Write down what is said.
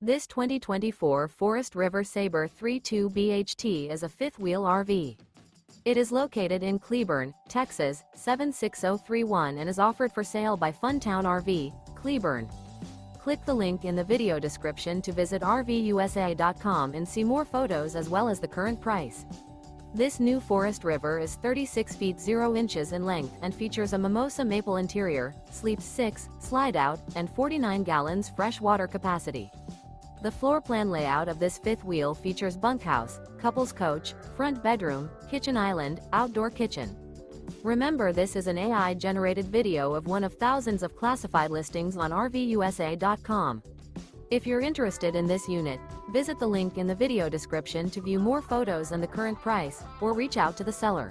This 2024 Forest River Sabre 3.2 BHT is a fifth-wheel RV. It is located in Cleburne, Texas, 76031 and is offered for sale by Funtown RV, Cleburne. Click the link in the video description to visit RVUSA.com and see more photos as well as the current price. This new Forest River is 36 feet 0 inches in length and features a MIMOSA maple interior, sleeps 6, slide-out, and 49 gallons fresh water capacity. The floor plan layout of this fifth wheel features bunkhouse, couples coach, front bedroom, kitchen island, outdoor kitchen. Remember, this is an AI-generated video of one of thousands of classified listings on RVUSA.com. If you're interested in this unit, visit the link in the video description to view more photos and the current price, or reach out to the seller.